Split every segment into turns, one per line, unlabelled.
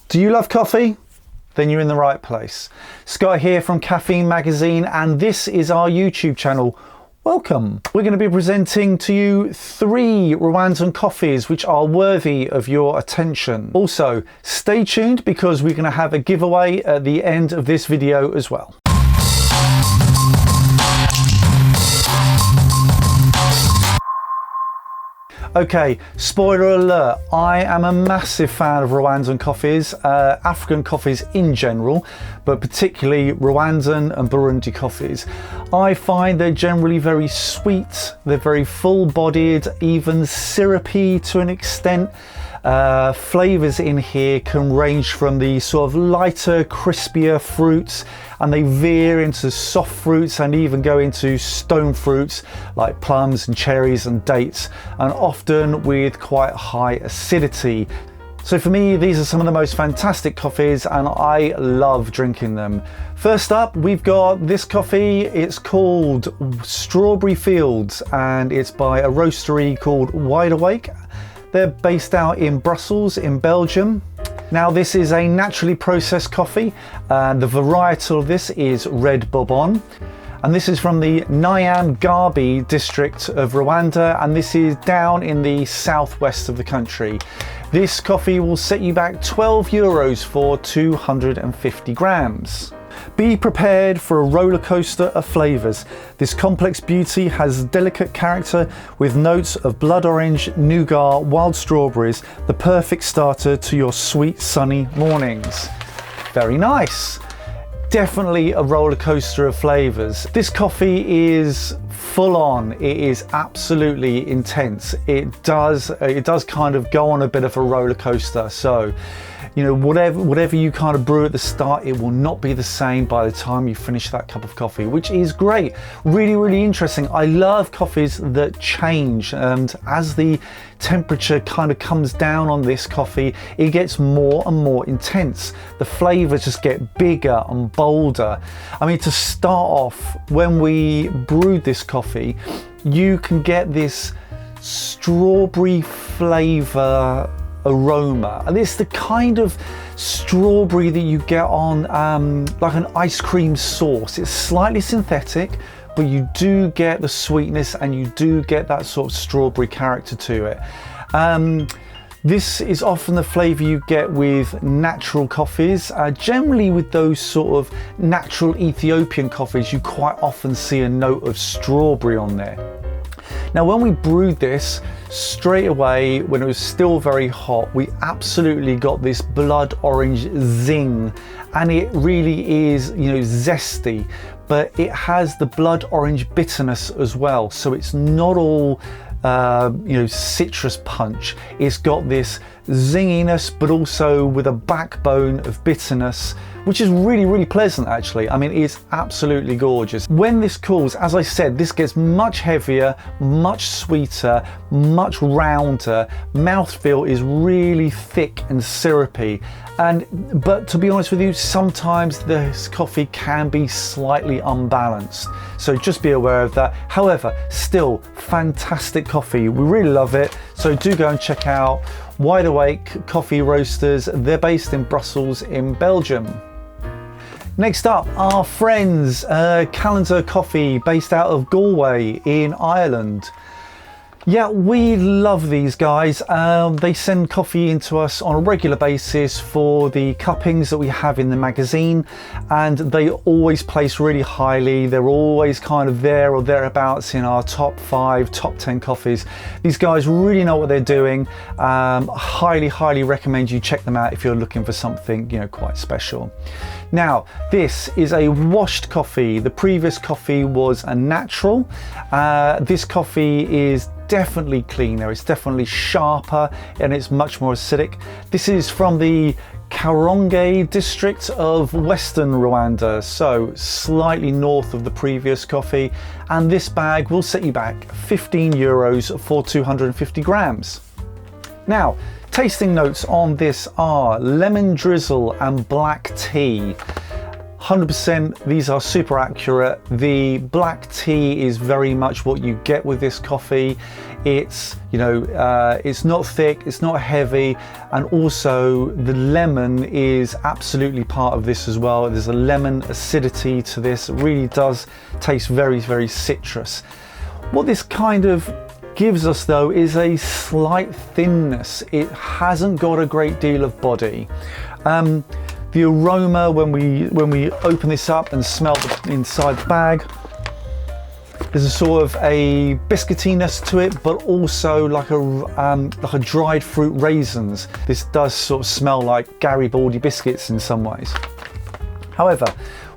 Do you love coffee? Then you're in the right place. Scott here from Caffeine magazine, and this is our YouTube channel. Welcome. We're going to be presenting to you 3 Rwandan coffees which are worthy of your attention. Also, stay tuned because we're going to have a giveaway at the end of this video as well. Okay, spoiler alert, I am a massive fan of Rwandan coffees, African coffees in general, but particularly Rwandan and Burundi coffees. I find they're generally very sweet, they're very full-bodied, even syrupy to an extent. Flavors in here can range from the sort of lighter, crispier fruits, and they veer into soft fruits and even go into stone fruits like plums and cherries and dates, and often with quite high acidity. So for me, these are some of the most fantastic coffees and I love drinking them. First up, we've got this coffee. It's called Strawberry Fields and it's by a roastery called Wide Awake. They're based out in Brussels in Belgium. Now this is a naturally processed coffee and the varietal of this is Red Bourbon. And this is from the Nyamgabe district of Rwanda, and this is down in the southwest of the country. This coffee will set you back €12 for 250 grams. Be prepared for a roller coaster of flavors. This complex beauty has delicate character with notes of blood orange, nougat, wild strawberries, the perfect starter to your sweet sunny mornings. Very nice. Definitely a roller coaster of flavors. This coffee is full on. It is absolutely intense. It does kind of go on a bit of a roller coaster. So, you know, whatever you kind of brew at the start, it will not be the same by the time you finish that cup of coffee, which is great. Really, really interesting. I love coffees that change, and as the temperature kind of comes down on this coffee, it gets more and more intense. The flavors just get bigger and bolder. I mean, to start off, when we brewed this coffee, you can get this strawberry flavor aroma, and it's the kind of strawberry that you get on like an ice cream sauce. It's slightly synthetic, but you do get the sweetness and you do get that sort of strawberry character to it. This is often the flavor you get with natural coffees. Generally with those sort of natural Ethiopian coffees, you quite often see a note of strawberry on there. Now when we brewed this, straight away when it was still very hot, we absolutely got this blood orange zing, and it really is, you know, zesty, but it has the blood orange bitterness as well. So it's not all you know, citrus punch. It's got this zinginess, but also with a backbone of bitterness, which is really, really pleasant actually. I mean, it's absolutely gorgeous. When this cools, as I said, this gets much heavier, much sweeter, much rounder. Mouthfeel is really thick and syrupy. But to be honest with you, sometimes this coffee can be slightly unbalanced. So just be aware of that. However, still fantastic coffee. We really love it. So do go and check out Wide Awake Coffee Roasters. They're based in Brussels in Belgium. Next up, our friends, Calendar Coffee, based out of Galway in Ireland. Yeah, we love these guys. They send coffee into us on a regular basis for the cuppings that we have in the magazine, and they always place really highly. They're always kind of there or thereabouts in our top 5, top 10 coffees. These guys really know what they're doing. Highly recommend you check them out if you're looking for something, you know, quite special. Now, this is a washed coffee. The previous coffee was a natural. This coffee is definitely cleaner, it's definitely sharper, and it's much more acidic. This is from the Karonge district of Western Rwanda, so slightly north of the previous coffee, and this bag will set you back €15 for 250 grams. Now, tasting notes on this are lemon drizzle and black tea. 100%, these are super accurate. The black tea is very much what you get with this coffee. It's, it's not thick, it's not heavy, and also the lemon is absolutely part of this as well. There's a lemon acidity to this. It really does taste very, very citrus. What this kind of gives us though is a slight thinness. It hasn't got a great deal of body. The aroma when we open this up and smell the inside the bag, there's a sort of a biscuitiness to it, but also like a dried fruit raisins. This does sort of smell like Garibaldi biscuits in some ways. However,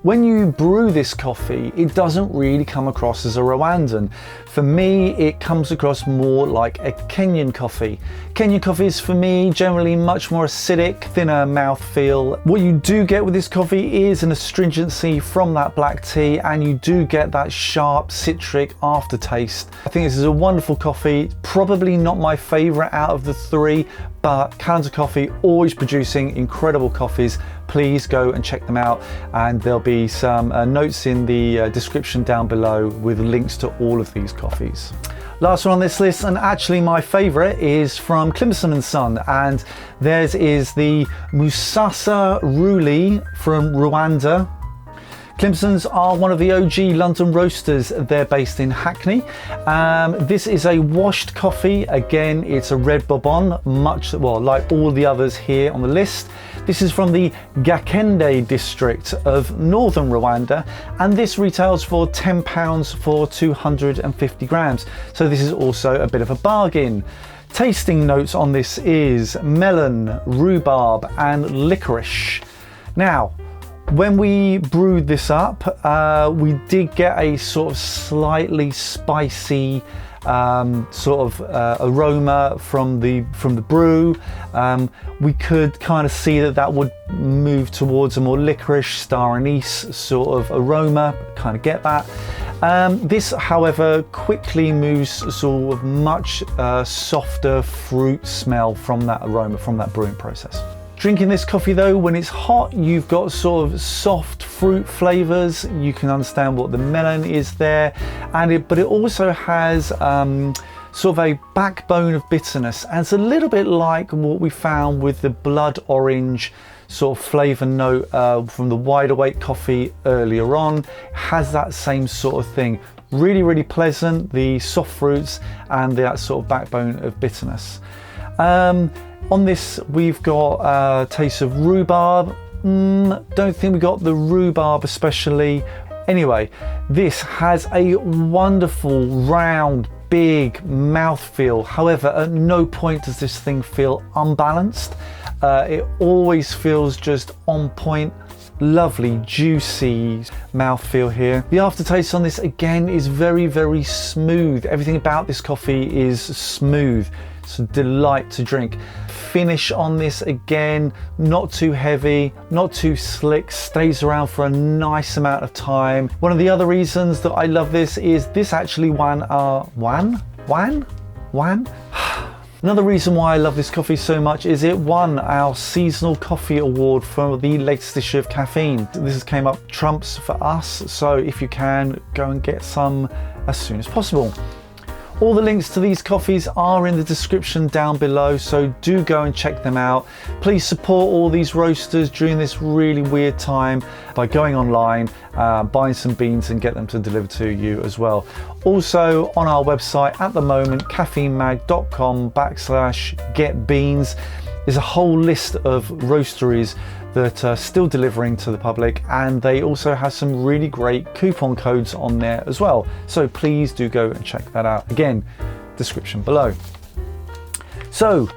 when you brew this coffee, it doesn't really come across as a Rwandan. For me, it comes across more like a Kenyan coffee. Kenyan coffee is, for me, generally much more acidic, thinner mouthfeel. What you do get with this coffee is an astringency from that black tea, and you do get that sharp citric aftertaste. I think this is a wonderful coffee. Probably not my favorite out of the three, but Callender Coffee always producing incredible coffees. Please go and check them out, and there'll be some notes in the description down below with links to all of these coffees. Last one on this list, and actually my favorite, is from Climpson and Sons, and theirs is the Musa Rouille from Rwanda. Climpsons are one of the OG London roasters. They're based in Hackney. This is a washed coffee. Again, it's a red bourbon, much like all the others here on the list. This is from the Gakende district of northern Rwanda, and this retails for £10 for 250 grams. So this is also a bit of a bargain. Tasting notes on this is melon, rhubarb, and licorice. Now, when we brewed this up, we did get a sort of slightly spicy aroma from the brew. We could kind of see that would move towards a more licorice, star anise sort of aroma, kind of get that. This, however, quickly moves sort of much softer fruit smell from that aroma, from that brewing process. Drinking this coffee though, when it's hot, you've got sort of soft fruit flavors. You can understand what the melon is there, but it also has sort of a backbone of bitterness, and it's a little bit like what we found with the blood orange sort of flavor note from the Wide Awake coffee earlier on. It has that same sort of thing. Really, really pleasant, the soft fruits and that sort of backbone of bitterness. On this, we've got a taste of rhubarb. Don't think we got the rhubarb especially. Anyway, this has a wonderful, round, big mouthfeel. However, at no point does this thing feel unbalanced. It always feels just on point. Lovely, juicy mouthfeel here. The aftertaste on this, again, is very, very smooth. Everything about this coffee is smooth. It's a delight to drink. Finish on this, again, not too heavy, not too slick, stays around for a nice amount of time. One of the other reasons that I love this is this actually won our Another reason why I love this coffee so much is it won our seasonal coffee award for the latest issue of Caffeine. This has came up trumps for us, so if you can, go and get some as soon as possible. All the links to these coffees are in the description down below, so do go and check them out. Please support all these roasters during this really weird time by going online, buying some beans and get them to deliver to you as well. Also on our website at the moment, caffeinemag.com/getbeans, there's a whole list of roasteries that are still delivering to the public, and they also have some really great coupon codes on there as well. So please do go and check that out. Again, description below. So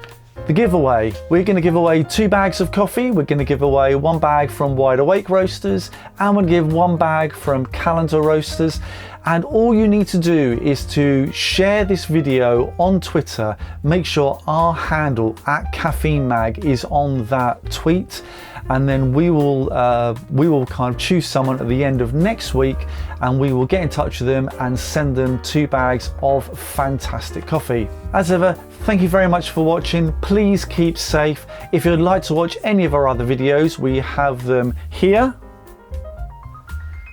the giveaway, we're going to give away 2 bags of coffee. We're going to give away 1 bag from Wide Awake Roasters, and we'll give 1 bag from Callender Roasters. And all you need to do is to share this video on Twitter. Make sure our handle @CaffeineMag is on that tweet, and then we will kind of choose someone at the end of next week, and we will get in touch with them and send them 2 bags of fantastic coffee. As ever, thank you very much for watching. Please keep safe. If you'd like to watch any of our other videos, we have them here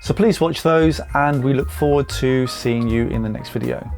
So please watch those, and we look forward to seeing you in the next video.